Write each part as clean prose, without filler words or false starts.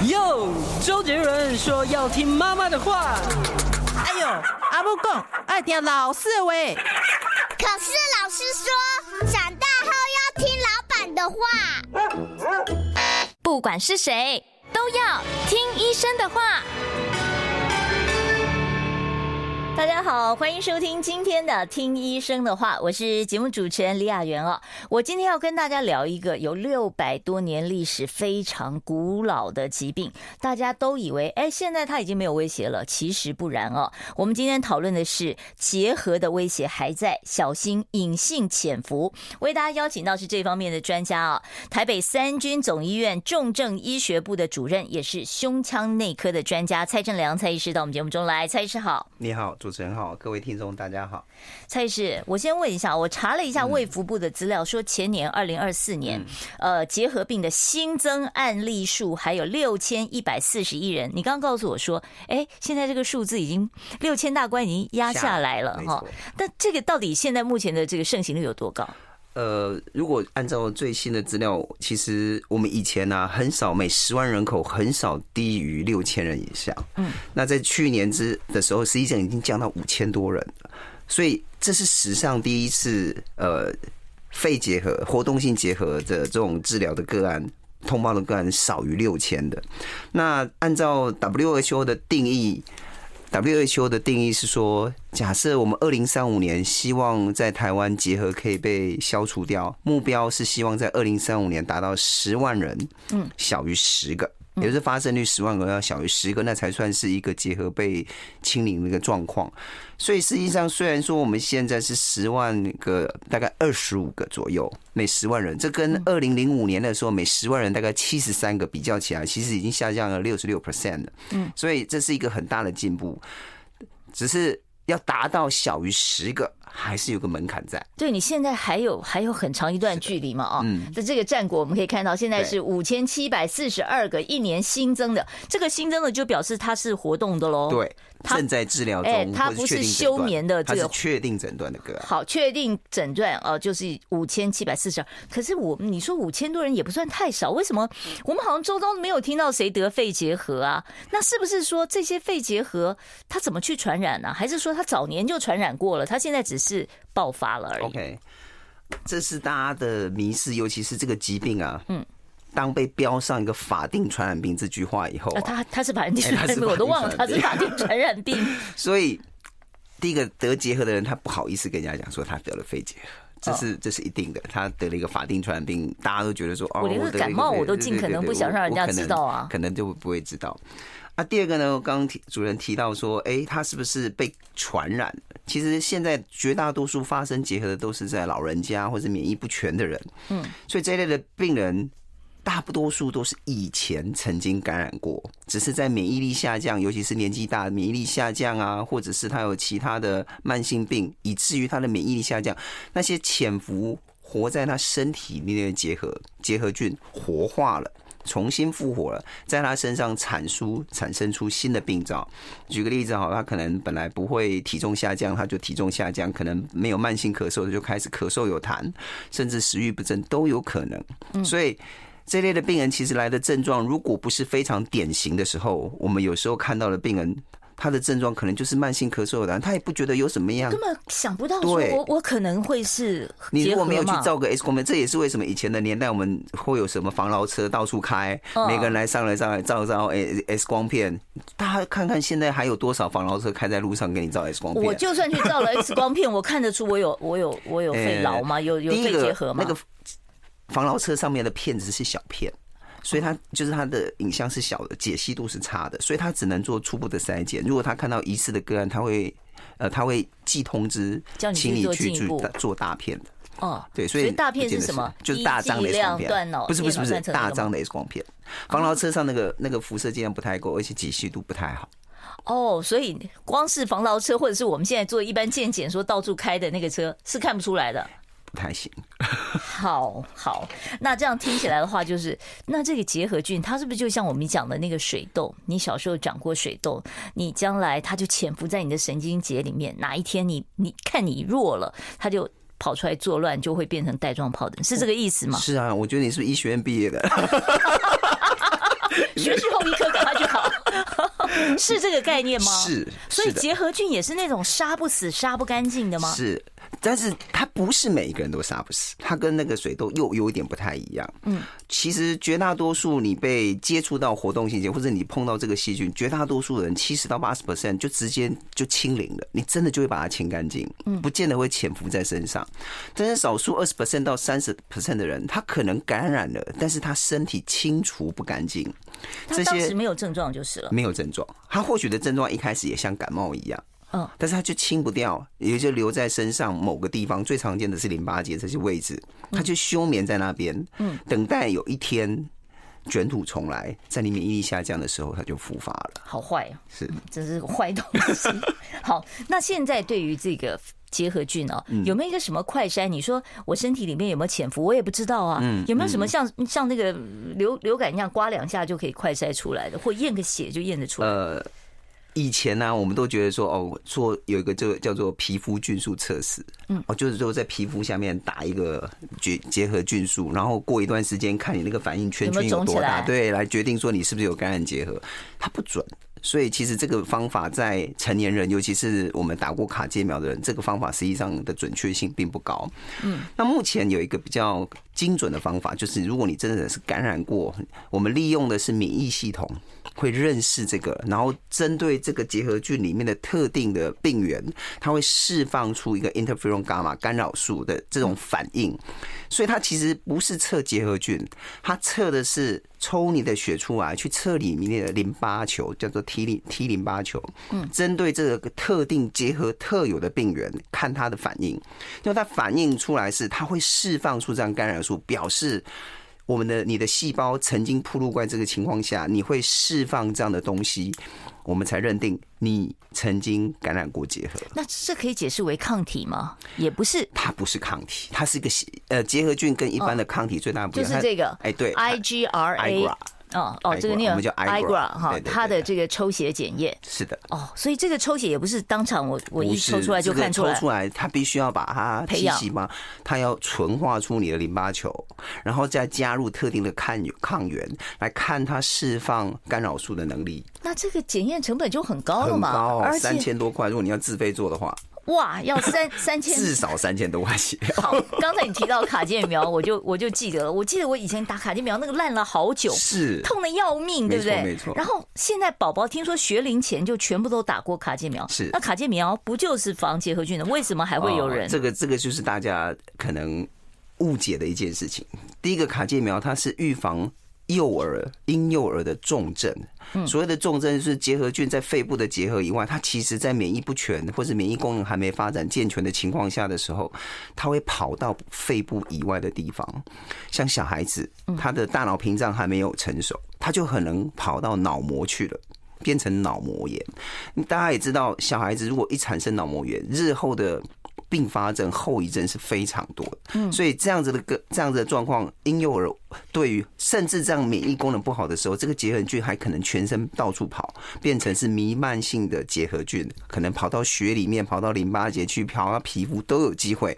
哟，周杰伦说要听妈妈的话。哎呦，阿母讲爱听老师的话。可是老师说，长大后要听老板的话。不管是谁，都要听医生的话。大家好，欢迎收听今天的听医生的话，我是节目主持人李雅媛哦。我今天要跟大家聊一个有600多年历史、非常古老的疾病，大家都以为现在它已经没有威胁了，其实不然哦。我们今天讨论的是结核的威胁还在，小心隐性潜伏。为大家邀请到是这方面的专家哦，台北三军总医院重症医学部的主任，也是胸腔内科的专家蔡正良蔡医师到我们节目中来。蔡医师好。你好，主持人好，各位听众大家好。蔡医师，我先问一下，我查了一下卫福部的资料，说前年2024年，结核病的新增案例数还有6141人。你刚刚告诉我说，现在这个数字已经6000大关已经压下来了哈。但这个到底现在目前的这个盛行率有多高？如果按照最新的资料，其实我们以前呢，很少每10万人口很少低于6000人以上。那在去年的时候，实际上已经降到5000多人了，所以这是史上第一次肺结核、活动性结核的这种治疗的个案。通报的个案少于6000的。那按照 WHO 的定义。WHO 的定义是说，假设我们2035年希望在台湾结核可以被消除掉，目标是希望在2035年达到10万人，小于10个，也就是发生率10万个要小于10个，那才算是一个结核被清零的一个状况。所以实际上，虽然说我们现在是10万个，大概25个左右每10万人，这跟2005年的时候每10万人大概73个比较起来，其实已经下降了66%了。所以这是一个很大的进步，只是要达到小于10个，还是有个门槛在。对，你现在还有很长一段距离嘛在这个战果我们可以看到，现在是5742个一年新增的，这个新增的就表示它是活动的喽。对。正在治疗中，它不是休眠的这个，它是确定诊断的个案。好，确定诊断就是5742。可是你说5000多人也不算太少，为什么我们好像周遭没有听到谁得肺结核啊？那是不是说这些肺结核它怎么去传染呢？还是说它早年就传染过了，它现在只是爆发了而已 ？OK， 这是大家的迷思，尤其是这个疾病啊。当被标上一个法定传染病这句话以后他是法定传染病，我都忘了他是法定传染病。所以第一个得结核的人，他不好意思跟人家讲说他得了肺结核，这是一定的。他得了一个法定传染病，大家都觉得说我连个感冒我都尽可能不想让人家知道啊，可能就不会知道。第二个呢，刚刚主任提到说，他是不是被传染？其实现在绝大多数发生结核的都是在老人家或者免疫不全的人，所以这一类的病人。大多数都是以前曾经感染过，只是在免疫力下降，尤其是年纪大免疫力下降啊，或者是他有其他的慢性病，以至于他的免疫力下降，那些潜伏活在他身体里面的结核菌活化了，重新复活了，在他身上产生出新的病灶。举个例子，他可能本来不会体重下降，他就体重下降；可能没有慢性咳嗽，就开始咳嗽有痰，甚至食欲不振都有可能。所以这类的病人其实来的症状，如果不是非常典型的时候，我们有时候看到的病人，他的症状可能就是慢性咳嗽的，他也不觉得有什么样，根本想不到说我可能会是结核嘛。你如果没有去照个 X 光片，这也是为什么以前的年代我们会有什么防劳车到处开，每个人来上来照 X 光片。大家看看现在还有多少防劳车开在路上给你照 X 光片？我就算去照了 X 光片，我看得出我有肺痨吗？有肺结核吗？防劳车上面的片子是小片，所以它的影像是小的，解析度是差的，所以他只能做初步的筛检。如果他看到疑似的个案，他会寄通知，请你去做大片的。对，所以大片是什么？就是大张的 X 光片，不是大张的 X 光片。防劳车上那个辐射剂量不太够，而且解析度不太好。所以光是防劳车，或者是我们现在做一般健检说到处开的那个车，是看不出来的。不太行。好，那这样听起来的话，就是那这个结核菌，它是不是就像我们讲的那个水痘？你小时候长过水痘，你将来它就潜伏在你的神经节里面，哪一天你看你弱了，它就跑出来作乱，就会变成带状疱疹，是这个意思吗？是啊，我觉得你是不是医学院毕业的？学士后医科赶快去考，是这个概念吗？是，所以结核菌也是那种杀不死、杀不干净的吗？是。但是它不是每一个人都杀不死，它跟那个水痘又有一点不太一样。其实绝大多数你被接触到活动性结，或者你碰到这个细菌，绝大多数人70%到80%就直接就清零了，你真的就会把它清干净，不见得会潜伏在身上。但是少数20%到30% 的人，他可能感染了，但是他身体清除不干净。他当时没有症状就是了，没有症状，他或许的症状一开始也像感冒一样。但是它就清不掉，也就留在身上某个地方，最常见的是淋巴结这些位置，它就休眠在那边，等待有一天卷土重来，在你免疫力下降的时候，它就复发了。好坏啊，是，这是坏东西。好，那现在对于这个结核菌哦，有没有一个什么快筛？你说我身体里面有没有潜伏，我也不知道啊。有没有什么像那个流感一样，刮2下就可以快筛出来的，或验个血就验得出来？以前呢，我们都觉得说，做有一个就叫做皮肤菌素测试，就是说在皮肤下面打一个结核菌素，然后过一段时间看你那个反应圈圈有多大，对，来决定说你是不是有感染结核，它不准。所以其实这个方法在成年人，尤其是我们打过卡介苗的人，这个方法实际上的准确性并不高。那目前有一个比较精准的方法，就是如果你真的是感染过，我们利用的是免疫系统会认识这个，然后针对这个结核菌里面的特定的病原，它会释放出一个 interferon gamma 干扰素的这种反应。所以它其实不是测结核菌，它测的是抽你的血出来，去测里面的淋巴球，叫做 T 淋巴球。针对这个特定结核特有的病原，看它的反应。因为它反应出来是，它会释放出这样干扰素，表示你的细胞曾经暴露在这个情况下，你会释放这样的东西，我们才认定你曾经感染过结核。那这可以解释为抗体吗？也不是，它不是抗体，它是一个结核菌跟一般的抗体最大的不一样，就是这个，对 IgRA。这个念我们叫 IgRA 哈，它的这个抽血检验是的。所以这个抽血也不是当场我一抽出来就看出来，抽出来它必须要把它培养嘛，它要纯化出你的淋巴球，然后再加入特定的抗原来看它释放干扰素的能力。那这个检验成本就很高了嘛，很高，而且3000多块，如果你要自费做的话。哇，要3000，至少3000多块钱。好，刚才你提到卡介苗，我就记得了。我记得我以前打卡介苗，那个烂了好久，是痛得要命，对不对？没错。然后现在宝宝听说学龄前就全部都打过卡介苗，是。那卡介苗不就是防结核菌的？为什么还会有人？这个就是大家可能误解的一件事情。第一个，卡介苗它是预防婴幼儿的重症。所谓的重症是结核菌在肺部的结合以外，它其实在免疫不全或者免疫功能还没发展健全的情况下的时候，它会跑到肺部以外的地方。像小孩子，他的大脑屏障还没有成熟，他就很能跑到脑膜去了，变成脑膜炎。大家也知道，小孩子如果一产生脑膜炎，日后的并发症后遗症是非常多的。所以这样子的状况，婴幼儿对于甚至这样免疫功能不好的时候，这个结核菌还可能全身到处跑，变成是弥漫性的结核菌，可能跑到血里面，跑到淋巴结去，跑到皮肤都有机会。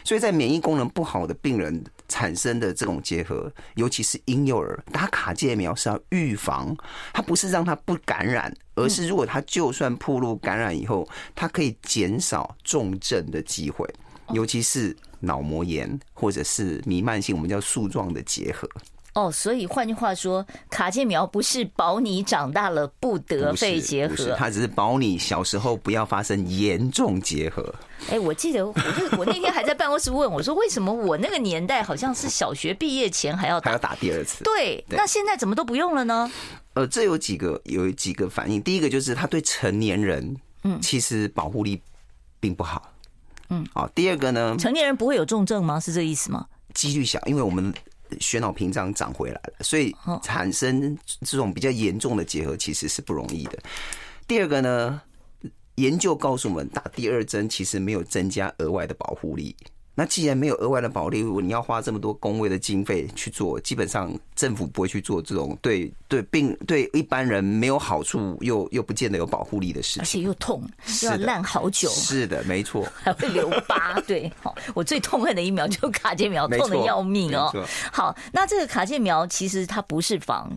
所以在免疫功能不好的病人产生的这种结核，尤其是婴幼儿，打卡介苗是要预防，它不是让他不感染，而是如果他就算暴露感染以后，它可以减少重症的机会，尤其是脑膜炎或者是弥漫性我们叫树状的结核。所以换句话说，卡介苗不是保你长大了不得肺结核，它只是保你小时候不要发生严重结核。我记得我那天还在办公室问我说，为什么我那个年代好像是小学毕业前还要打第二次？对，那现在怎么都不用了呢？这有几个反应。第一个就是它对成年人，其实保护力并不好。第二个呢，成年人不会有重症吗？是这意思吗？几率小，因为我们血脑屏障长回来了，所以产生这种比较严重的结核其实是不容易的。第二个呢，研究告诉我们，打第二针其实没有增加额外的保护力。那既然没有额外的保护力，你要花这么多公卫的经费去做，基本上政府不会去做这种对一般人没有好处又不见得有保护力的事情，而且又痛，又要烂好久。是的，没错，还会留疤。对，我最痛恨的一苗就是卡介苗，痛得要命哦。好，那这个卡介苗其实它不是防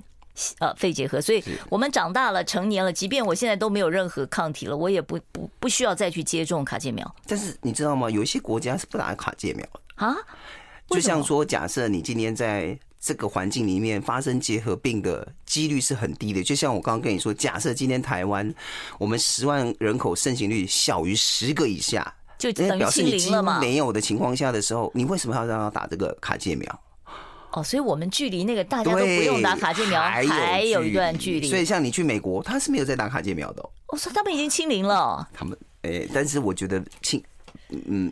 肺结核，所以我们长大了、成年了，即便我现在都没有任何抗体了，我也不需要再去接种卡介苗。但是你知道吗？有一些国家是不打卡介苗的啊，就像说，假设你今天在这个环境里面发生结核病的几率是很低的，就像我刚刚跟你说，假设今天台湾我们10万人口盛行率小于10个以下，就等于清零了嘛。没有的情况下的时候，你为什么要让他打这个卡介苗？哦，所以我们距离那个大家都不用打卡介苗还有一段距离。所以像你去美国，他是没有在打卡介苗的。我说他们已经清零了。他们但是我觉得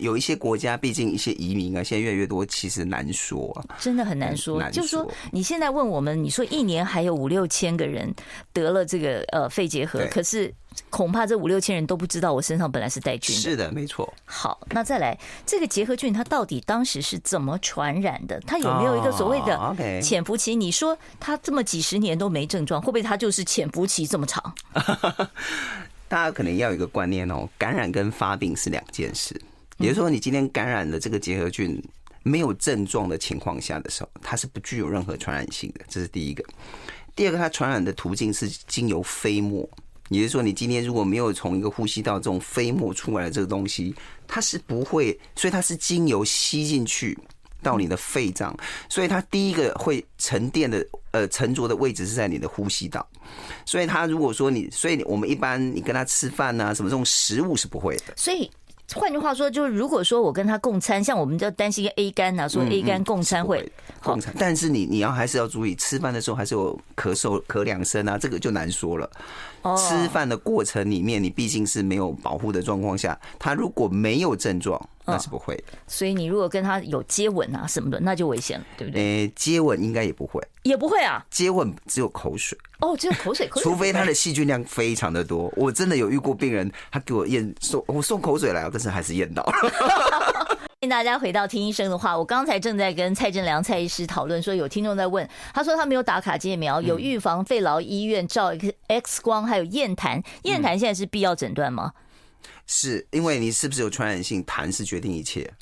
有一些国家，毕竟一些移民啊，现在越来越多，其实难说真的很难说。就是说，你现在问我们，你说一年还有5、6千个人得了这个肺结核，可是恐怕这5、6千人都不知道我身上本来是带菌的。是的，没错。好，那再来，这个结核菌它到底当时是怎么传染的？它有没有一个所谓的潜伏期？你说它这么几十年都没症状，会不会它就是潜伏期这么长？大家可能要有一个观念哦，感染跟发病是2件事。也就是说，你今天感染了这个结核菌没有症状的情况下的时候，它是不具有任何传染性的，这是第一个。第二个，它传染的途径是经由飞沫，也就是说，你今天如果没有从一个呼吸道这种飞沫出来的这个东西，它是不会，所以它是经由吸进去到你的肺脏，所以它第一个会沉淀的沉着的位置是在你的呼吸道，所以它如果说所以我们一般你跟他吃饭啊什么这种食物是不会的，所以。换句话说，就是如果说我跟他共餐，像我们就担心 A 肝啊，说 A 肝共餐会共餐，但是你还是要注意，吃饭的时候还是有咳嗽咳2声啊，这个就难说了。吃饭的过程里面，你毕竟是没有保护的状况下，他如果没有症状，那是不会的。所以你如果跟他有接吻啊什么的，那就危险了，对不对？接吻应该也不会，也不会啊。接吻只有口水。哦，只有口水，除非他的细菌量非常的多。我真的有遇过病人，他给我我送口水来，但是还是验到了。欢迎大家回到听医生的话。我刚才正在跟蔡正良蔡医师讨论，说有听众在问，他说他没有打卡介苗，有预防肺痨医院照 X 光，还有验痰。验痰现在是必要诊断吗？是因为你是不是有传染性，痰是决定一切。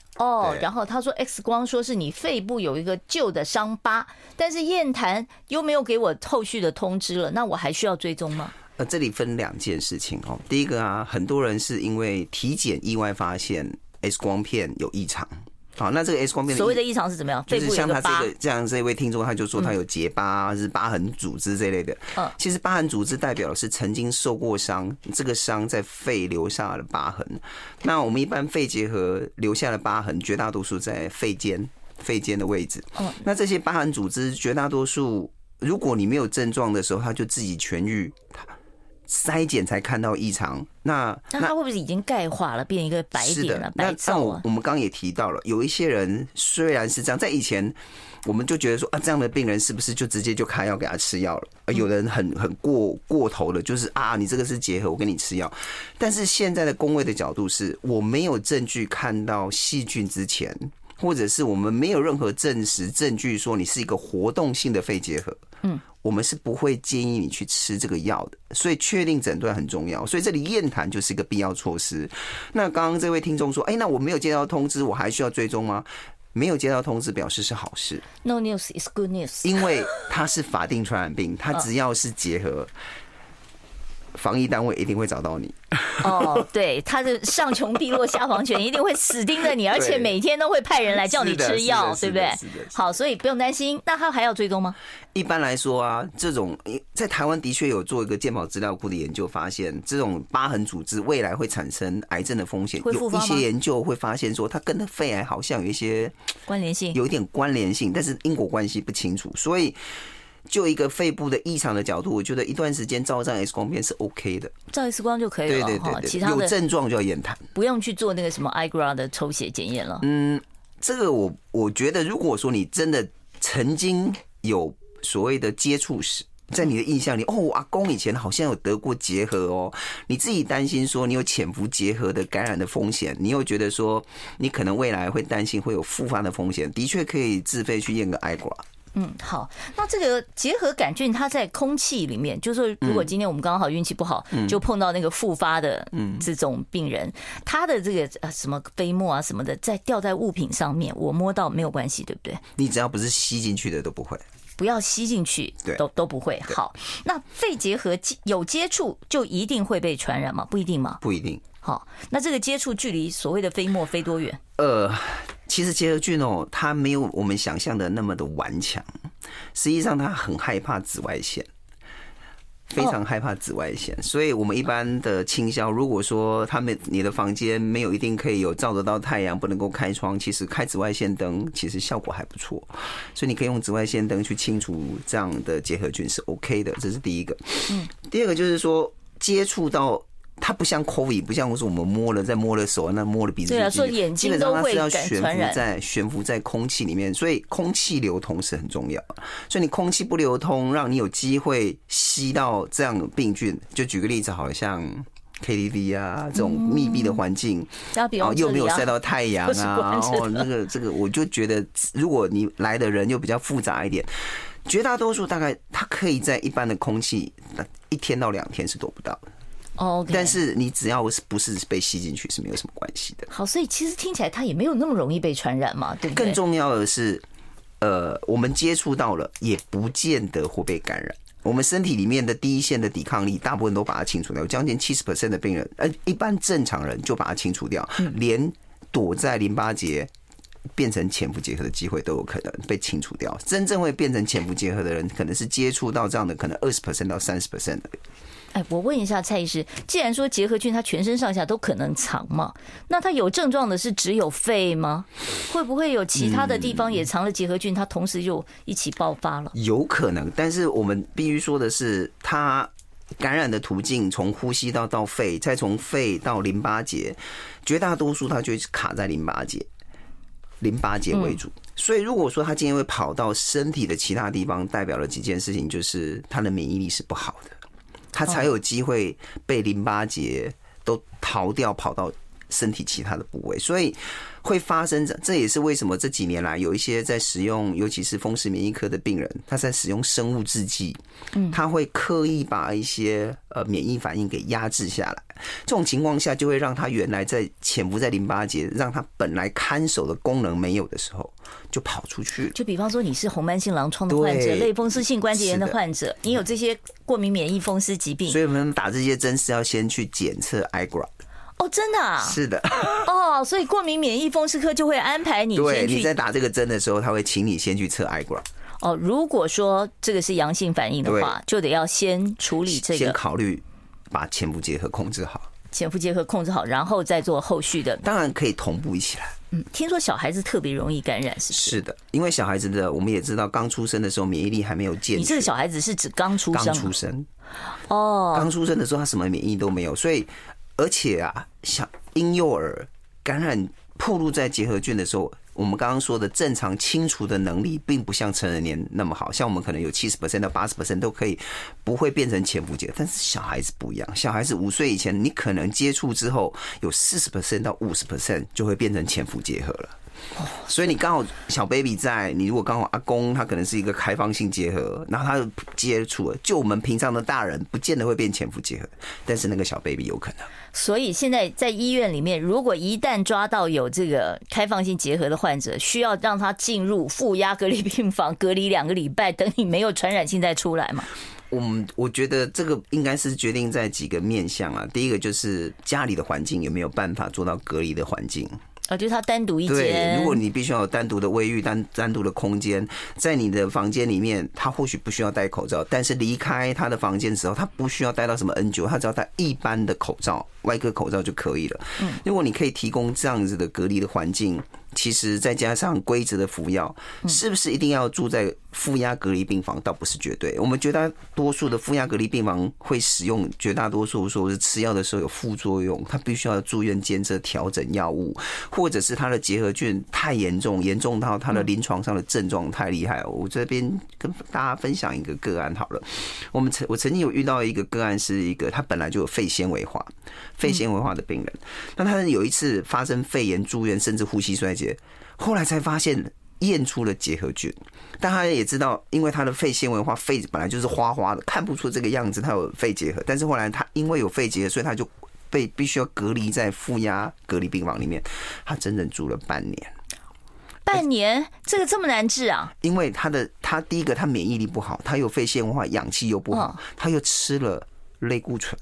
然后他说 X 光说是你肺部有一个旧的伤疤，但是验痰又没有给我后续的通知了，那我还需要追踪吗？这里分2件事情哦。第一个啊，很多人是因为体检意外发现 X 光片有异常。好，那这个 X 光片所谓的异常是怎么样？就是像他这位听众，他就说他有结疤，是疤痕组织这类的。其实疤痕组织代表的是曾经受过伤，这个伤在肺留下了疤痕。那我们一般肺结核留下的疤痕，绝大多数在肺间的位置。那这些疤痕组织绝大多数，如果你没有症状的时候，它就自己痊愈。筛检才看到异常，那它会不会已经钙化了，变一个白点了、白燥啊？我们刚刚也提到了，有一些人虽然是这样，在以前我们就觉得说这样的病人是不是就直接就开药给他吃药了？有人很过头的，就是你这个是结核，我给你吃药。但是现在的公卫的角度是，我没有证据看到细菌之前，或者是我们没有任何证实证据说你是一个活动性的肺结核。我们是不会建议你去吃这个药的，所以确定诊断很重要。所以这里验痰就是一个必要措施。那刚刚这位听众说，那我没有接到通知，我还需要追踪吗？没有接到通知表示是好事。No news is good news。因为它是法定传染病，它只要是结核，防疫单位一定会找到你。对，他的上穷碧落下黄泉一定会死盯着你，而且每天都会派人来叫你吃药，对不对？好，所以不用担心。那他还要追踪吗？一般来说啊，这种在台湾的确有做一个健保资料库的研究，发现这种疤痕组织未来会产生癌症的风险。有一些研究会发现说，它跟肺癌好像有一些关联性，有一点关联性，但是因果关系不清楚，所以。就一个肺部的异常的角度，我觉得一段时间照张 X 光片是 OK 的，照 X 光就可以了。对，其他的有症状就要验痰，不用去做那个什么 IGRA 的抽血检验了。这个我觉得，如果说你真的曾经有所谓的接触史，在你的印象里，我阿公以前好像有得过结核哦，你自己担心说你有潜伏结核的感染的风险，你又觉得说你可能未来会担心会有复发的风险，的确可以自费去验个 IGRA。好，那这个结核杆菌它在空气里面，就是说如果今天我们刚好运气不好，就碰到那个复发的这种病人，他的这个什么飞沫啊什么的，在掉在物品上面，我摸到没有关系，对不对？你只要不是吸进去的都不会。不要吸进去，都不会。好，那肺结核有接触就一定会被传染吗？不一定吗？不一定。好，那这个接触距离所谓的飞沫飞多远？其实结核菌哦，它没有我们想象的那么的顽强，实际上它很害怕紫外线。非常害怕紫外线，所以我们一般的清消，如果说你的房间没有一定可以有照得到太阳，不能够开窗，其实开紫外线灯其实效果还不错，所以你可以用紫外线灯去清除这样的结核菌是 OK 的，这是第一个。第二个就是说接触到。它不像 COVID， 不像说我们摸了手，那摸了鼻子，对啊，说眼睛都会感传染，悬浮在空气里面，所以空气流通是很重要。所以你空气不流通，让你有机会吸到这样的病菌。就举个例子，好像 KTV 啊这种密闭的环境，然后又没有晒到太阳啊，然后这个，我就觉得，如果你来的人又比较复杂一点，绝大多数大概它可以在一般的空气1天到2天是躲不到的。Okay. 但是你只要不是被吸进去是没有什么关系的。好，所以其实听起来它也没有那么容易被传染嘛，对不对？更重要的是，我们接触到了也不见得会被感染。我们身体里面的第一线的抵抗力，大部分都把它清除掉。将近70% 的病人，一般正常人就把它清除掉，连躲在淋巴结变成潜伏结核的机会都有可能被清除掉。真正会变成潜伏结核的人，可能是接触到这样的可能20% 到30% 的。我问一下蔡医师，既然说结核菌它全身上下都可能藏嘛，那它有症状的是只有肺吗？会不会有其他的地方也藏了结核菌，它同时就一起爆发了？有可能，但是我们必须说的是，它感染的途径从呼吸道到肺，再从肺到淋巴结，绝大多数它就卡在淋巴结为主。所以如果说它今天会跑到身体的其他地方，代表了几件事情，就是它的免疫力是不好的。它才有机会被淋巴结都逃掉，跑到身体其他的部位，所以会发生。这也是为什么这几年来有一些在使用，尤其是风湿免疫科的病人，他在使用生物制剂，他会刻意把一些免疫反应给压制下来。这种情况下，就会让他原来在潜伏在淋巴结，让他本来看守的功能没有的时候，就跑出去。就比方说，你是红斑性狼疮的患者，类风湿性关节炎的患者，你有这些过敏免疫风湿疾病，所以我们打这些针是要先去检测 IgG。哦，真的啊？是的。哦，所以过敏免疫风湿科就会安排你先去。对，你在打这个针的时候，他会请你先去测 IgG。哦，如果说这个是阳性反应的话，就得要先处理这个，先考虑把潜伏结核控制好。潜伏结核控制好，然后再做后续的。当然可以同步一起来。听说小孩子特别容易感染，是不是？是的，因为小孩子的我们也知道，刚出生的时候免疫力还没有健全。你这个小孩子是指刚出生？刚出生。哦，刚出生的时候他什么免疫力都没有，所以而且啊，像婴幼儿感染暴露在结核菌的时候，我们刚刚说的正常清除的能力并不像成人年那么好，像我们可能有70% 到80% 都可以不会变成潜伏结核，但是小孩子不一样，小孩子5岁以前，你可能接触之后有40% 到50% 就会变成潜伏结核了。所以你刚好小 baby 在，你如果刚好阿公他可能是一个开放性结核，然后他接触了，就我们平常的大人不见得会变潜伏结核，但是那个小 baby 有可能。所以现在在医院里面，如果一旦抓到有这个开放性结核的患者，需要让他进入负压隔离病房隔离2个礼拜，等你没有传染性再出来嘛？我觉得这个应该是决定在几个面向啊。第一个就是家里的环境有没有办法做到隔离的环境。就是他单独一间。对，如果你必须要有单独的卫浴、单独的空间，在你的房间里面，他或许不需要戴口罩，但是离开他的房间的时候，他不需要戴到什么 N95，他只要戴一般的口罩、外科口罩就可以了。如果你可以提供这样子的隔离的环境，其实再加上规则的服药，是不是一定要住在负压隔离病房？倒不是绝对。我们绝大多数的负压隔离病房会使用，绝大多数说是吃药的时候有副作用，他必须要住院监测调整药物，或者是他的结核菌太严重，严重到他的临床上的症状太厉害。我这边跟大家分享一个个案好了，我曾经有遇到一个个案，是一个他本来就有肺纤维化的病人，那他有一次发生肺炎住院，甚至呼吸衰竭。后来才发现验出了结核菌，但他也知道，因为他的肺纤维化，肺本来就是花花的，看不出这个样子，他有肺结核。但是后来他因为有肺结核，所以他就必须要隔离在负压隔离病房里面，他整整住了半年。半年，这个这么难治啊？因为他第一个他免疫力不好，他有肺纤维化，氧气又不好，他又吃了类固醇。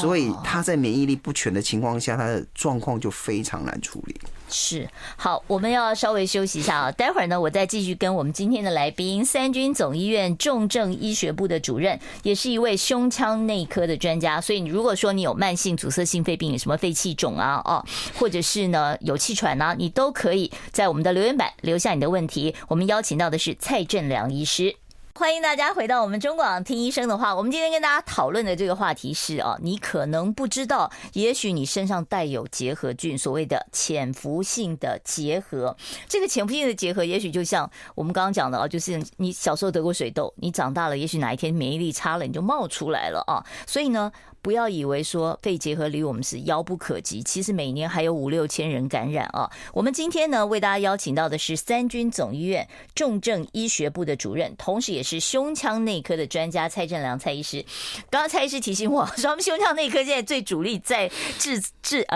所以他在免疫力不全的情况下，他的状况就非常难处理。是，好，我们要稍微休息一下啊，待会儿呢，我再继续跟我们今天的来宾，三军总医院重症医学部的主任，也是一位胸腔内科的专家。所以你如果说你有慢性阻塞性肺病，什么肺气肿啊，或者是呢有气喘啊，你都可以在我们的留言板留下你的问题。我们邀请到的是蔡正良医师。欢迎大家回到我们中广听医生的话。我们今天跟大家讨论的这个话题是你可能不知道，也许你身上带有结核菌，所谓的潜伏性的结核。这个潜伏性的结核，也许就像我们刚刚讲的就是你小时候得过水痘，你长大了，也许哪一天免疫力差了，你就冒出来了啊。所以呢，不要以为说肺结核离我们是遥不可及，其实每年还有5-6千人感染啊。我们今天呢，为大家邀请到的是三军总医院重症医学部的主任，同时也是胸腔内科的专家蔡正良蔡医师。刚刚蔡医师提醒我说，我们胸腔内科现在最主力在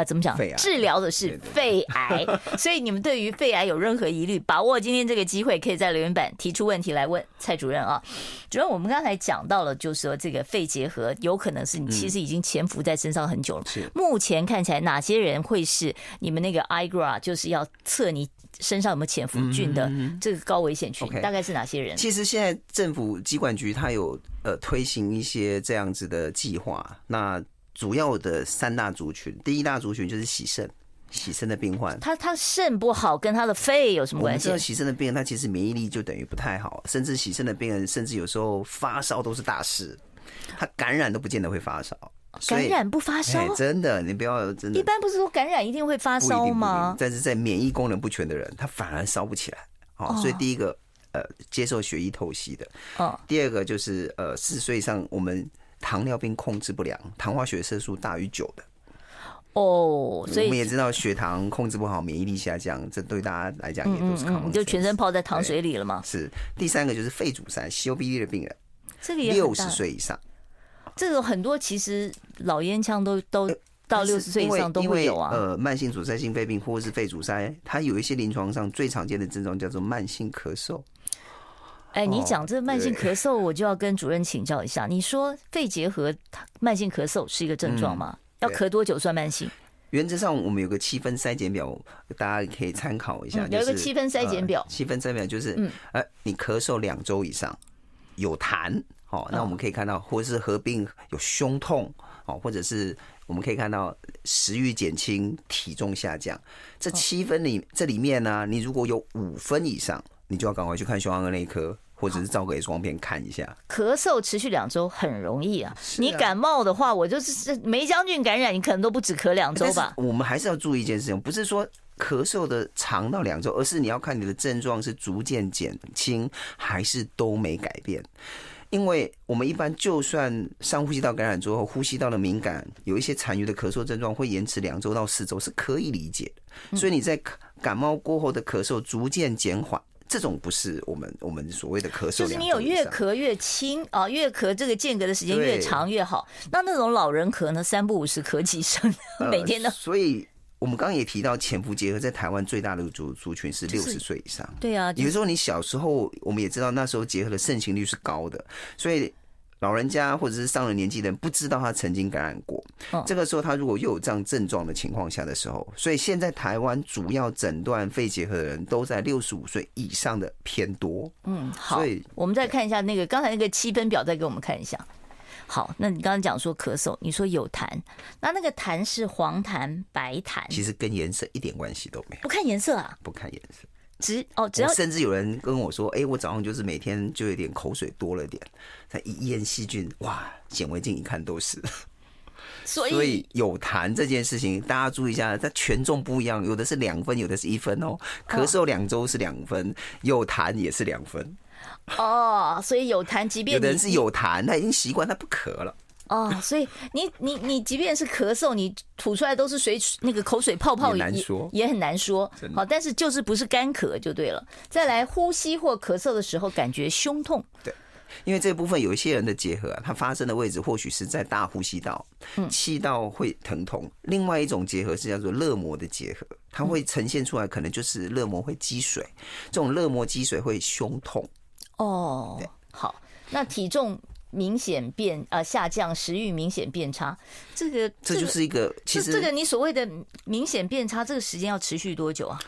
怎么讲？治疗的是肺癌，所以你们对于肺癌有任何疑虑，把握今天这个机会，可以在留言板提出问题来问蔡主任啊。主任，我们刚才讲到了，就是说这个肺结核有可能是你其实已经潜伏在身上很久了。目前看起来哪些人会是你们那个 IGRA 就是要测你身上有没有潜伏菌的这个高危险群，大概是哪些人？其实现在政府疾管局它有推行一些这样子的计划，那主要的3大族群，第一大族群就是洗肾的病患，他肾不好跟他的肺有什么关系？我们知道洗肾的病人，他其实免疫力就等于不太好，甚至洗肾的病人，甚至有时候发烧都是大事，他感染都不见得会发烧。感染不发烧？真的，你不要真的。一般不是说感染一定会发烧吗？但是在免疫功能不全的人，他反而烧不起来。所以第一个接受血液透析的。第二个就是40岁以上，我们糖尿病控制不良，糖化血色素大于9的。所以我们也知道血糖控制不好，免疫力下降，这对大家来讲也都是 common sense， 就全身泡在糖水里了嘛。是。第三个就是肺阻塞 COPD 的病人，这个也60岁以上。这个很多其实老烟枪都到60岁以上都会有啊。慢性阻塞性肺病或者是肺阻塞，它有一些临床上最常见的症状叫做慢性咳嗽。你讲这慢性咳嗽，我就要跟主任请教一下。你说肺结核慢性咳嗽是一个症状吗？要咳多久算慢性？原则上，我们有个7分筛检表，大家可以参考一下。有一个7分筛检表，7分筛检表就是你咳嗽2周以上，有痰。那我们可以看到，或者是合并有胸痛，或者是我们可以看到食欲减轻、体重下降。这7分里面呢，你如果有5分以上，你就要赶快去看胸腔内科，或者是照个 X 光片看一下。咳嗽持续2周很容易啊，你感冒的话，我就是梅将军感染，你可能都不止咳2周吧。我们还是要注意一件事情，不是说咳嗽的长到2周，而是你要看你的症状是逐渐减轻，还是都没改变。因为我们一般就算上呼吸道感染之后，呼吸道的敏感有一些残余的咳嗽症状会延迟2周到4周，是可以理解的。所以你在感冒过后的咳嗽逐渐减缓，这种不是我们所谓的咳嗽。就是你有越咳越轻啊，越咳这个间隔的时间越长越好。那种老人咳呢，3不5时咳几声，每天的。所以我们刚刚也提到，潜伏结核在台湾最大的族群是60岁以上。对啊，有时候你小时候，我们也知道那时候结核的盛行率是高的，所以老人家或者是上了年纪的人不知道他曾经感染过。这个时候他如果又有这样症状的情况下的时候，所以现在台湾主要诊断肺结核的人都在65岁以上的偏多。好，所以我们再看一下刚才那个7分表，再给我们看一下。好，那你刚刚讲说咳嗽，你说有痰，那个痰是黄痰、白痰，其实跟颜色一点关系都没有。不看颜色啊？不看颜色，只要甚至有人跟我说，我早上就是每天就有点口水多了点，再一验细菌，哇，显微镜一看都是。所以有痰这件事情，大家注意一下，它权重不一样，有的是2分，有的是1分哦。咳嗽2周是2分，有痰也是2分。所以有痰，即便有的人是有痰，他已经习惯，他不咳了。所以你即便是咳嗽，你吐出来都是那个口水泡泡，也很难说。好，但是就是不是干咳就对了。再来，呼吸或咳嗽的时候感觉胸痛。对。因为这部分有一些人的结核它发生的位置或许是在大呼吸道，气道会疼痛。另外一种结核是叫做肋膜的结核，它会呈现出来，可能就是肋膜会积水，这种肋膜积水会胸痛。哦，好，那体重明显下降，食欲明显变差，这就是一个，其实这个你所谓的明显变差，这个时间要持续多久啊？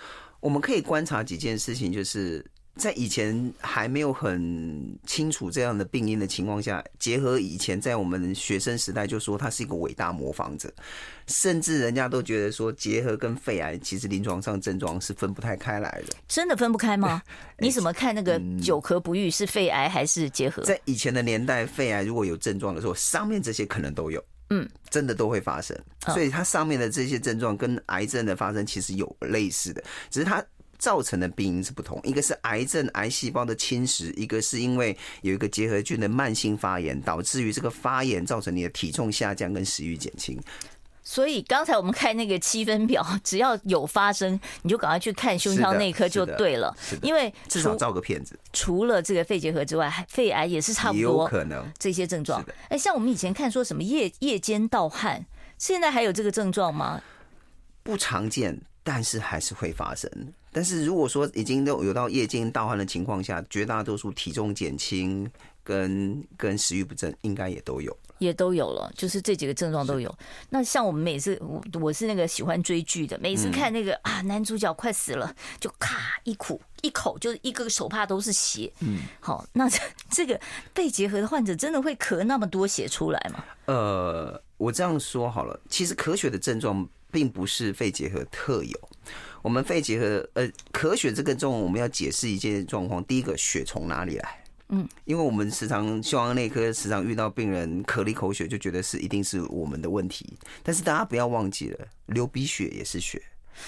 我们可以观察几件事情，就是在以前还没有很清楚这样的病因的情况下，结合以前在我们学生时代就说他是一个伟大模仿者，甚至人家都觉得说结核跟肺癌其实临床上症状是分不太开来的。真的分不开吗？你怎么看那个久咳不愈是肺癌还是结核？在以前的年代，肺癌如果有症状的时候，上面这些可能都有。真的都会发生，所以它上面的这些症状跟癌症的发生其实有类似的，只是它造成的病因是不同，一个是癌症癌细胞的侵蚀，一个是因为有一个结核菌的慢性发炎，导致于这个发炎造成你的体重下降跟食欲减轻。所以刚才我们看那个7分表，只要有发生，你就赶快去看胸腔内科就对了，因为至少照个片子。除了这个肺结核之外，肺癌也是差不多，有可能这些症状。像我们以前看说什么夜间盗汗，现在还有这个症状吗？不常见，但是还是会发生。但是如果说已经都有到夜间盗汗的情况下，绝大多数体重减轻跟食欲不振应该也都有了，就是这几个症状都有。那像我们每次，我是那个喜欢追剧的，每次看那个男主角快死了，就咔一口就是一个手帕都是血。好，那这个肺结核的患者真的会咳那么多血出来吗？我这样说好了，其实咳血的症状并不是肺结核特有。我们肺结核咳血这个症状，我们要解释一件状况。第一个，血从哪里来？因为我们时常胸腔内科时常遇到病人咳力口血，就觉得一定是我们的问题。但是大家不要忘记了，流鼻血也是血，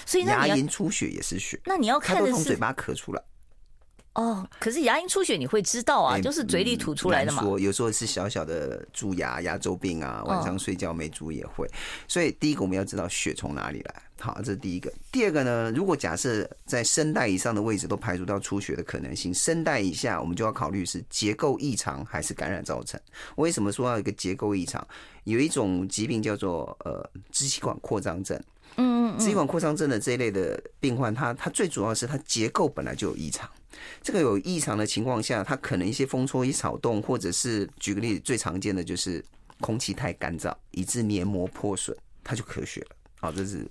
所以牙龈出血也是血。那你要看的是，它都从嘴巴咳出来。可是牙龈出血你会知道啊，就是嘴里吐出来的嘛。有时候是小小的蛀牙、牙周病啊，晚上睡觉没注意也会。所以第一个我们要知道血从哪里来。好，这是第一个。第二个呢，如果假设在声带以上的位置都排除掉出血的可能性，声带以下我们就要考虑是结构异常还是感染造成。为什么说要有一个结构异常？有一种疾病叫做支气管扩张症。支气管扩张症的这一类的病患，它最主要是它结构本来就有异常。这个有异常的情况下，它可能一些风吹草动，或者是举个例子，最常见的就是空气太干燥，以致黏膜破损，它就咳血了。好，这是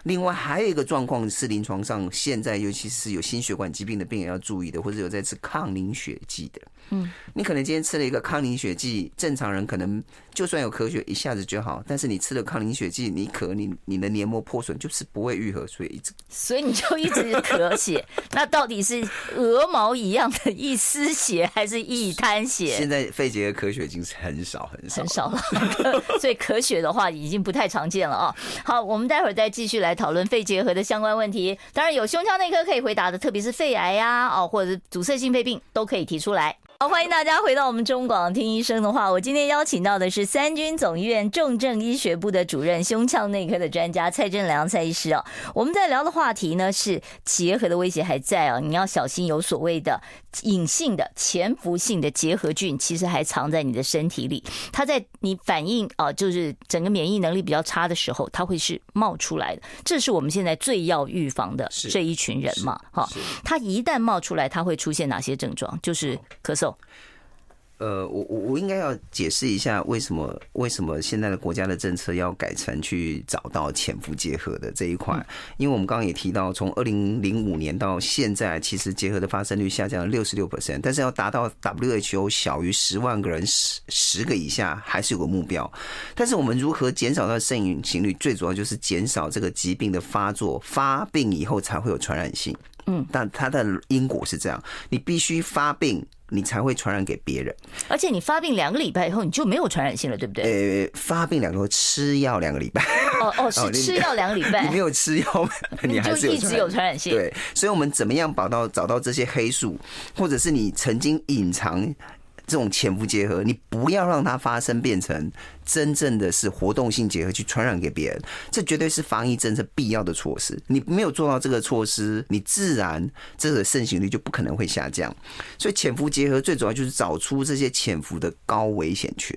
另外还有一个状况是临床上现在尤其是有心血管疾病的病人要注意的，或者有在吃抗凝血剂的。你可能今天吃了一个抗凝血剂，正常人可能就算有咳血一下子就好，但是你吃了抗凝血剂，你咳你的黏膜破损就是不会愈合，所以你就一直咳血。那到底是鹅毛一样的一丝血，还是一滩血？现在肺结核咳血已经是很少了，所以咳血的话已经不太常见了啊。好，我们待会儿再继续来讨论肺结核的相关问题。当然有胸腔内科可以回答的，特别是肺癌呀，或者是阻塞性肺病都可以提出来。好，欢迎大家回到我们中广听医生的话。我今天邀请到的是三军总医院重症医学部的主任、胸腔内科的专家蔡正良蔡医师哦。我们在聊的话题呢是结核的威胁还在哦，你要小心有所谓的隐性的潜伏性的结核菌，其实还藏在你的身体里。它在你反应就是整个免疫能力比较差的时候，它会是冒出来的。这是我们现在最要预防的这一群人嘛。它一旦冒出来，它会出现哪些症状？就是咳嗽。我应该要解释一下为什么现在的国家的政策要改成去找到潜伏结核的这一块，因为我们刚刚也提到，从2005年到现在，其实结核的发生率下降了66%，但是要达到 WHO 小于10万个人10个以下，还是有个目标。但是我们如何减少它的盛行率，最主要就是减少这个疾病的发作，发病以后才会有传染性。但它的因果是这样，你必须发病，你才会传染给别人。而且你发病2个礼拜以后，你就没有传染性了，对不对？发病2个，吃药2个礼拜。是吃药2个礼拜。你没有吃药，你还是就一直有传染性。对，所以我们怎么样找到这些黑素，或者是你曾经隐藏这种潜伏结核，你不要让它发生，变成真正的是活动性结核去传染给别人，这绝对是防疫政策必要的措施。你没有做到这个措施，你自然这个盛行率就不可能会下降。所以潜伏结核最主要就是找出这些潜伏的高危险群。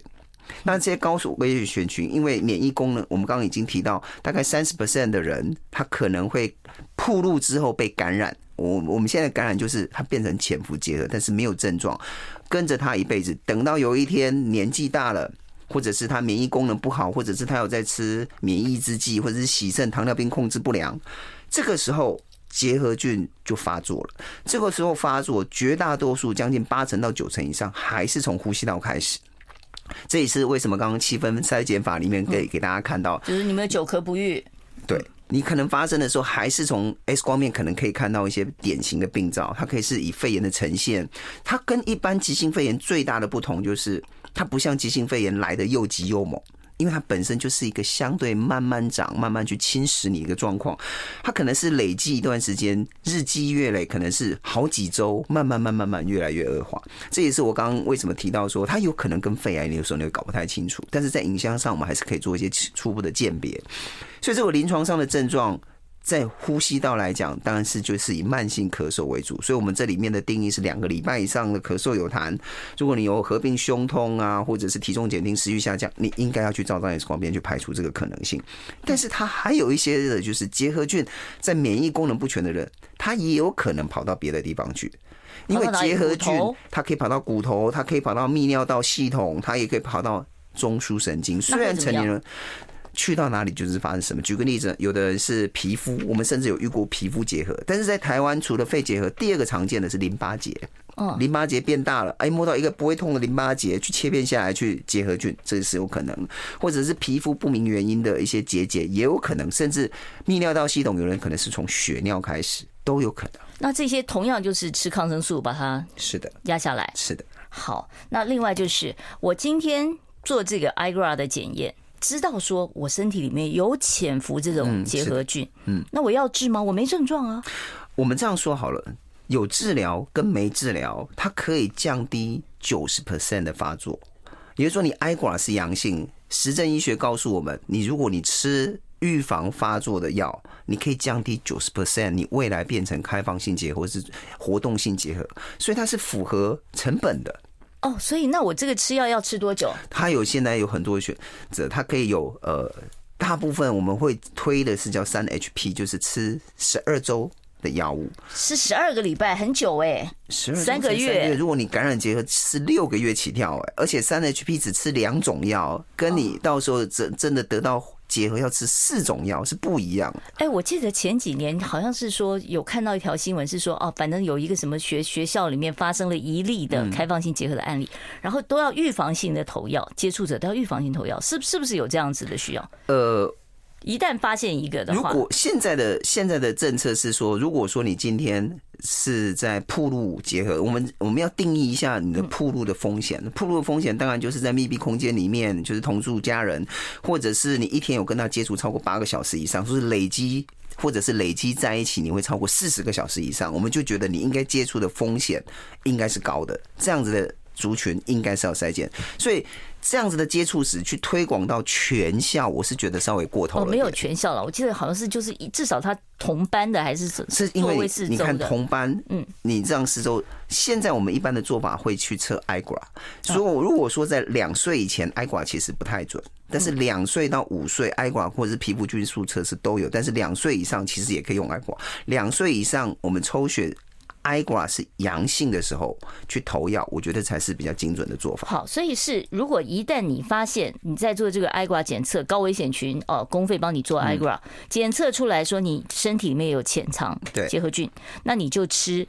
那这些高危险群，因为免疫功能，我们刚刚已经提到，大概30% 的人，他可能会暴露之后被感染。我们现在感染就是他变成潜伏结核，但是没有症状，跟着他一辈子，等到有一天年纪大了，或者是他免疫功能不好，或者是他有在吃免疫制剂，或者是洗肾、糖尿病控制不良，这个时候结核菌就发作了。这个时候发作，绝大多数将近80%到90%以上还是从呼吸道开始。这也是为什么刚刚7分筛检法里面给大家看到，就是你们有久咳不愈，对。你可能发生的时候，还是从 X 光面可能可以看到一些典型的病灶，它可以是以肺炎的呈现。它跟一般急性肺炎最大的不同就是，它不像急性肺炎来的又急又猛，因为它本身就是一个相对慢慢长、慢慢去侵蚀你一个状况。它可能是累积一段时间，日积月累，可能是好几周，慢慢越来越恶化。这也是我刚刚为什么提到说，它有可能跟肺癌有时候你会搞不太清楚，但是在影像上我们还是可以做一些初步的鉴别。所以这个临床上的症状，在呼吸道来讲，当然是就是以慢性咳嗽为主。所以我们这里面的定义是2个礼拜以上的咳嗽有痰。如果你有合并胸痛啊，或者是体重减轻、食欲下降，你应该要去照 X 光片去排除这个可能性。但是它还有一些的就是结核菌，在免疫功能不全的人，他也有可能跑到别的地方去。因为结核菌它可以跑到骨头，它可以跑到泌尿道系统，它也可以跑到中枢神经。虽然成年人去到哪里就是发生什么。举个例子，有的人是皮肤，我们甚至有遇过皮肤结核，但是在台湾除了肺结核，第2个常见的是淋巴结。淋巴结变大了，摸到一个不会痛的淋巴结，去切片下来去结核菌，这是有可能。或者是皮肤不明原因的一些结节也有可能，甚至泌尿道系统，有人可能是从血尿开始，都有可能。那这些同样就是吃抗生素把它是的压下来。是的。好，那另外就是我今天做这个 IGRA 的检验，知道说我身体里面有潜伏这种结核菌，那我要治吗？我没症状啊。我们这样说好了，有治疗跟没治疗，它可以降低 90% 的发作。也就是说，你 IGRA 是阳性，实证医学告诉我们，如果你吃预防发作的药，你可以降低 90%， 你未来变成开放性结核或是活动性结核，所以它是符合成本的。哦，所以那我这个吃药要吃多久？它现在有很多选择，它可以有大部分我们会推的是叫3HP， 就是吃12周的药物。是12个礼拜，很久哎，3个月。如果你感染结核是6个月起跳而且3HP 只吃2种药，跟你到时候真的得到结合要吃4种药是不一样。我记得前几年好像是说有看到一条新闻是说，反正有一个什么学校里面发生了1例的开放性结核的案例，然后都要预防性的投药，接触者都要预防性投药，是不是有这样子的需要？一旦发现一个的话，如果现在的政策是说，如果说你今天是在暴露结核，我们要定义一下你的暴露的风险。暴露的风险当然就是在密闭空间里面，就是同住家人，或者是你一天有跟他接触超过8个小时以上，就是累积在一起，你会超过40个小时以上，我们就觉得你应该接触的风险应该是高的，这样子的族群应该是要筛检。所以这样子的接触史去推广到全校，我是觉得稍微过头了。没有全校了，我记得好像是就是至少他同班的还是是因为你看同班，你这样4周，现在我们一般的做法会去测 IGRA， 所以如果说在2岁以前 IGRA 其实不太准，但是2岁到5岁 IGRA 或者是皮肤菌素测试都有，但是2岁以上其实也可以用 IGRA。2岁以上我们抽血IGRA 是阳性的时候去投药，我觉得才是比较精准的做法。好，所以是如果一旦你发现你在做这个 IGRA 检测，高危险群公费帮你做 IGRA 检测出来说你身体里面有潜藏结核菌，那你就吃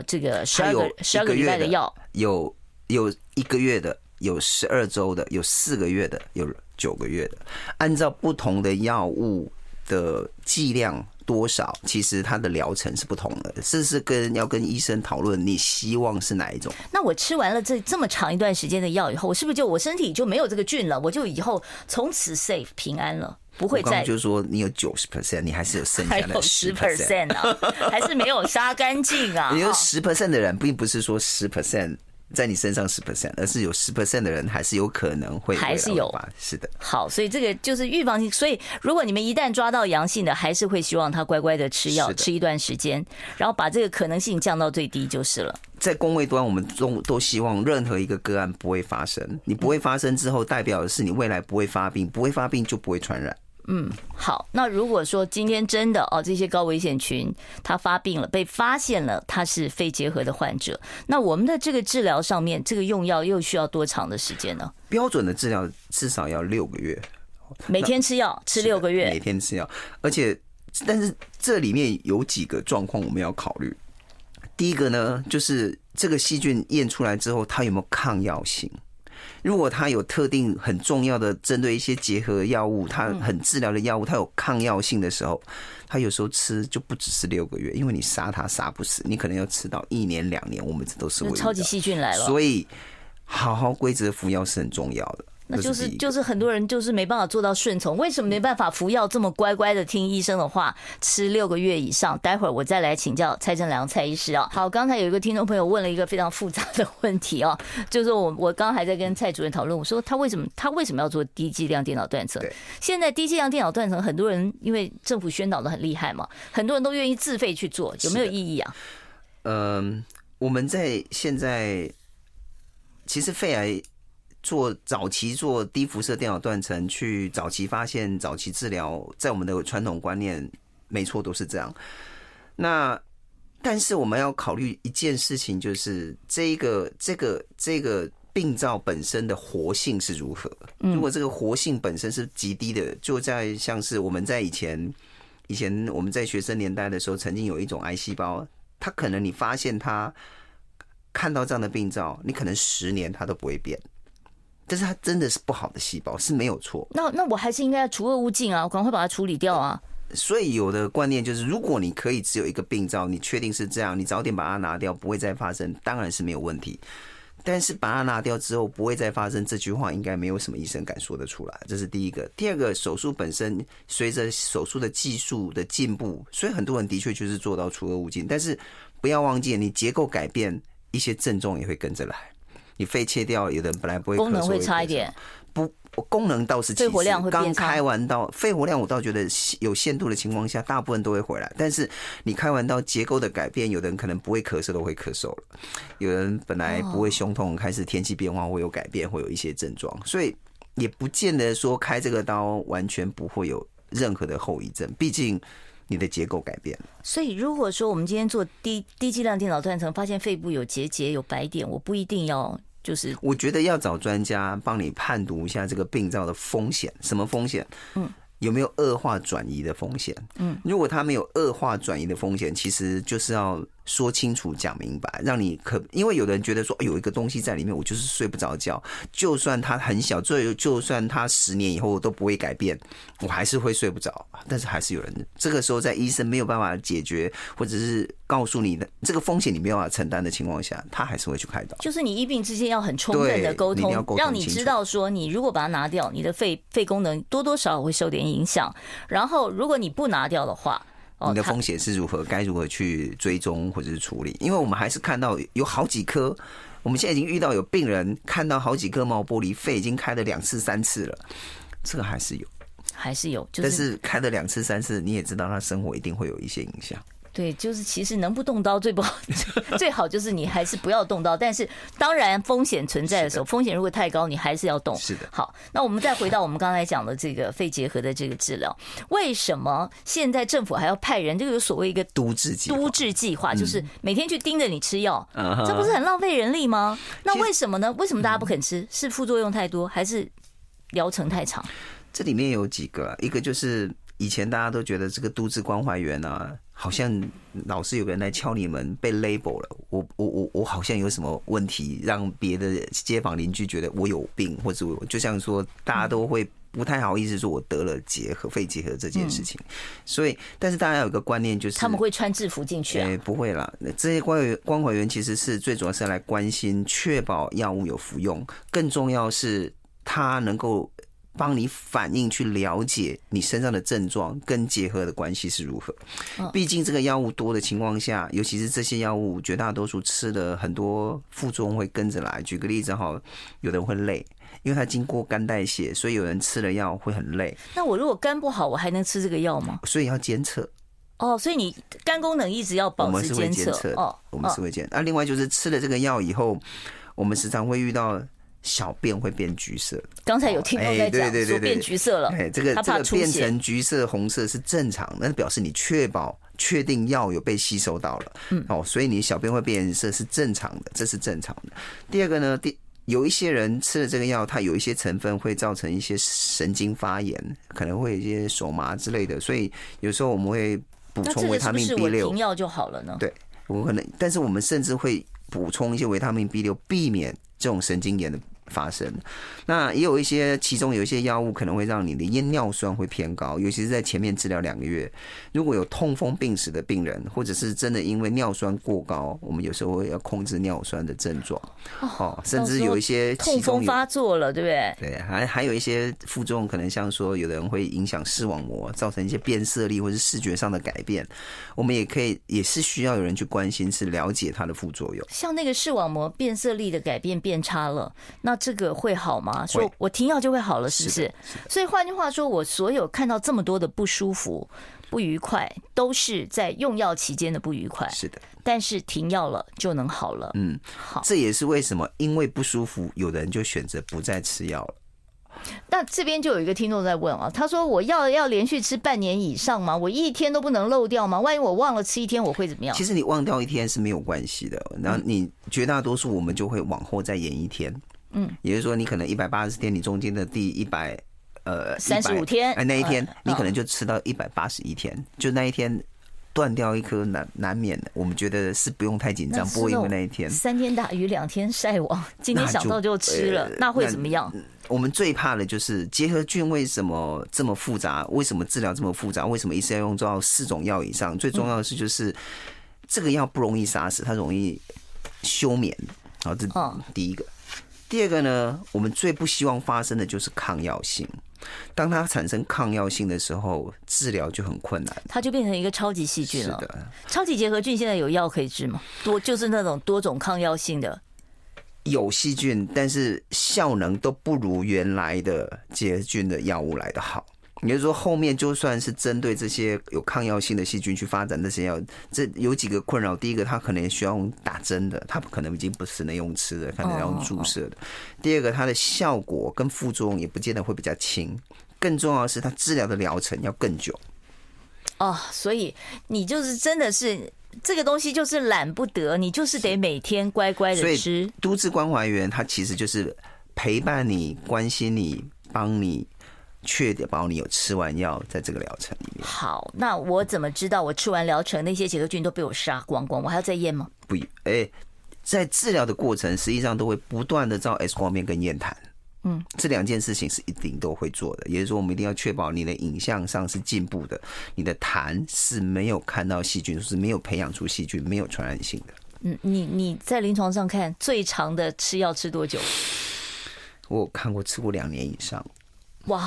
这个12个礼拜的药，有1个月的，有12周的，有4个月的，有9个月的，按照不同的药物的剂量多少，其实它的疗程是不同的，这是要跟医生讨论你希望是哪一种。那我吃完了这么长一段时间的药以后，我是不是我身体就没有这个菌了？我就以后从此 safe 平安了，不会再。我刚刚就说你有 90%， 你还是有剩下的 10% 啊，还是没有杀干净啊。你有10% 的人，并不是说10%在你身上10%，而是有10%的人还是有可能会还是有，是的。好，所以这个就是预防性。所以如果你们一旦抓到阳性的，还是会希望他乖乖的吃药，吃一段时间，然后把这个可能性降到最低就是了。在公卫端，我们都希望任何一个个案不会发生。你不会发生之后，代表的是你未来不会发病，不会发病就不会传染。好，那如果说今天真的这些高危险群他发病了，被发现了他是肺结核的患者，那我们的这个治疗上面，这个用药又需要多长的时间呢？标准的治疗至少要6个月，每天吃药吃6个月，每天吃药，但是这里面有几个状况我们要考虑。第一个呢，就是这个细菌验出来之后，它有没有抗药性？如果它有特定很重要的针对一些结合药物，它很治疗的药物，它有抗药性的时候，它有时候吃就不只是6个月，因为你杀它杀不死，你可能要吃到1年2年，我们这都是超级细菌来了。所以好好规则服药是很重要的。那就是很多人就是没办法做到顺从，为什么没办法服药这么乖乖的听医生的话，吃6个月以上？待会儿我再来请教蔡正良蔡医师啊。好，刚才有一个听众朋友问了一个非常复杂的问题啊，就是我刚刚还在跟蔡主任讨论，我说他为什么要做低剂量电脑断层？现在低剂量电脑断层，很多人因为政府宣导的很厉害嘛，很多人都愿意自费去做，有没有意义啊？我们现在其实肺癌早期做低辐射电脑断层，去早期发现、早期治疗，在我们的传统观念，没错，都是这样。但是我们要考虑一件事情，就是这个病灶本身的活性是如何。如果这个活性本身是极低的，就在像是我们在以前我们在学生年代的时候，曾经有一种癌细胞，它可能你发现它看到这样的病灶，你可能10年它都不会变。但是它真的是不好的细胞，是没有错。那我还是应该除恶务尽啊，我赶快把它处理掉啊。所以有的观念就是，如果你可以只有一个病灶，你确定是这样，你早点把它拿掉，不会再发生，当然是没有问题。但是把它拿掉之后不会再发生，这句话应该没有什么医生敢说得出来，这是第一个。第二个，手术本身随着手术的技术的进步，所以很多人的确就是做到除恶务尽，但是不要忘记，你结构改变，一些症状也会跟着来。你肺切掉，有的人本来不会咳嗽，功能会差一点，不，功能倒是其次，肺活量会变差。刚开完刀，肺活量我倒觉得有限度的情况下，大部分都会回来。但是你开完刀结构的改变，有的人可能不会咳嗽都会咳嗽了，有人本来不会胸痛，开始天气变化会有改变，会有一些症状，所以也不见得说开这个刀完全不会有任何的后遗症，毕竟你的结构改变了。所以如果说我们今天做低剂量电脑断层，发现肺部有结节、有白点，我不一定要。就是我觉得要找专家帮你判读一下这个病灶的风险，什么风险？有没有恶化转移的风险？如果它没有恶化转移的风险，其实就是要说清楚讲明白，让你因为有的人觉得说有一个东西在里面，我就是睡不着觉，就算它很小，就算它10年以后都不会改变，我还是会睡不着。但是还是有人，这个时候在医生没有办法解决，或者是告诉你的这个风险你没有办法承担的情况下，他还是会去开刀。就是你医病之间要很充分的沟通，让你知道说，你如果把它拿掉，你的肺功能多多少少会受点影响。然后如果你不拿掉的话，你的风险是如何？该如何去追踪或者是处理？因为我们还是看到有好几颗，我们现在已经遇到有病人看到好几颗毛玻璃，肺已经开了2次3次了，这个还是有，但是开了2次3次，你也知道他生活一定会有一些影响。对，就是其实能不动刀最不好，最好就是你还是不要动刀。但是当然风险存在的时候，风险如果太高，你还是要动。是的。好，那我们再回到我们刚才讲的这个肺结核的这个治疗，为什么现在政府还要派人？这个有所谓一个都治计划，就是每天去盯着你吃药，这不是很浪费人力吗？那为什么呢？为什么大家不肯吃？是副作用太多，还是疗程太长？这里面有几个，一个就是以前大家都觉得这个都治关怀员啊，好像老是有个人来敲你门，被 label 了。我好像有什么问题，让别的街坊邻居觉得我有病，或者就像说大家都会不太好意思说我得了肺结核这件事情。所以，但是大家有一个观念就是，他们会穿制服进去啊？不会啦，这些关怀员其实是最主要是来关心，确保药物有服用，更重要是他能够帮你反应去了解你身上的症状跟结合的关系是如何。毕竟这个药物多的情况下，尤其是这些药物绝大多数吃的很多副作用会跟着来。举个例子哈，有的人会累，因为它经过肝代谢，所以有人吃了药会很累。那我如果肝不好，我还能吃这个药吗？所以要监测。所以你肝功能一直要保持监测。我们是会监测。另外就是吃了这个药以后，我们时常会遇到小便会变橘色。刚才有听众在讲说变橘色了，这个变成橘色、红色是正常，那表示你确定药有被吸收到了。所以你小便会变颜色是正常的，这是正常的。第二个呢，有一些人吃了这个药，它有一些成分会造成一些神经发炎，可能会有一些手麻之类的，所以有时候我们会补充维他命 B6。那这个是不是我停药就好了呢？对，我可能，但是我们甚至会补充一些维他命 B6，避免这种神经炎的发生。那也有一些，其中有一些药物可能会让你的验尿酸会偏高，尤其是在前面治疗2个月，如果有痛风病史的病人，或者是真的因为尿酸过高，我们有时候要控制尿酸的症状。甚至有一些痛风发作了，对不对？对，还有一些副作用，可能像说有的人会影响视网膜，造成一些变色力或是视觉上的改变。我们也是需要有人去关心，是了解它的副作用。像那个视网膜变色力的改变变差了，那这个会好吗？说我停药就会好了，是不是？所以换句话说，我所有看到这么多的不舒服、不愉快，都是在用药期间的不愉快。是的，但是停药了就能好了。好，这也是为什么因为不舒服，有的人就选择不再吃药了。那这边就有一个听众在问啊，他说我要连续吃半年以上吗？我一天都不能漏掉吗？万一我忘了吃一天，我会怎么样？其实你忘掉一天是没有关系的，然后你绝大多数我们就会往后再延一天。也就是说，你可能180天，你中间的第135天，那一天你可能就吃到181天，就那一天断掉一颗难免的，我们觉得是不用太紧张，不会因为那一天3天打鱼2天晒网，今天想到就吃了，那会怎么样？我们最怕的就是结核菌为什么这么复杂？为什么治疗这么复杂？为什么一次要用到4种药以上？最重要的是就是这个药不容易杀死，它容易休眠。好，这第一个。第二个呢，我们最不希望发生的就是抗药性。当它产生抗药性的时候，治疗就很困难，它就变成一个超级细菌了。是的，超级结核菌现在有药可以治吗？就是那种多种抗药性的。有细菌，但是效能都不如原来的结核菌的药物来得好。也就是说，后面就算是针对这些有抗药性的细菌去发展这些药，这有几个困扰。第一个，它可能需要用打针的，它可能已经不是能用吃的，可能要用注射的。第二个，它的效果跟副作用也不见得会比较轻。更重要的是，它治疗的疗程要更久。所以你就是真的是这个东西就是懒不得，你就是得每天乖乖的吃。所以都市关怀员它其实就是陪伴你、关心你、帮你。确保你有吃完药在这个疗程里面。好，那我怎么知道我吃完疗程那些结核菌都被我杀光光？我还要再验吗？不，在治疗的过程实际上都会不断的照 X 光片跟验痰。这2件事情是一定都会做的。也就是说，我们一定要确保你的影像上是进步的，你的痰是没有看到细菌，是没有培养出细菌，没有传染性的。你在临床上看最长的吃药吃多久？我有看过吃过2年以上。哇，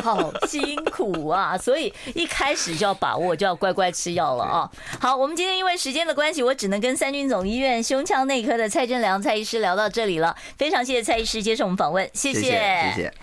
好辛苦啊！所以一开始就要把握，就要乖乖吃药了啊。好，我们今天因为时间的关系，我只能跟三军总医院胸腔内科的蔡振良蔡医师聊到这里了。非常谢谢蔡医师接受我们访问，谢谢。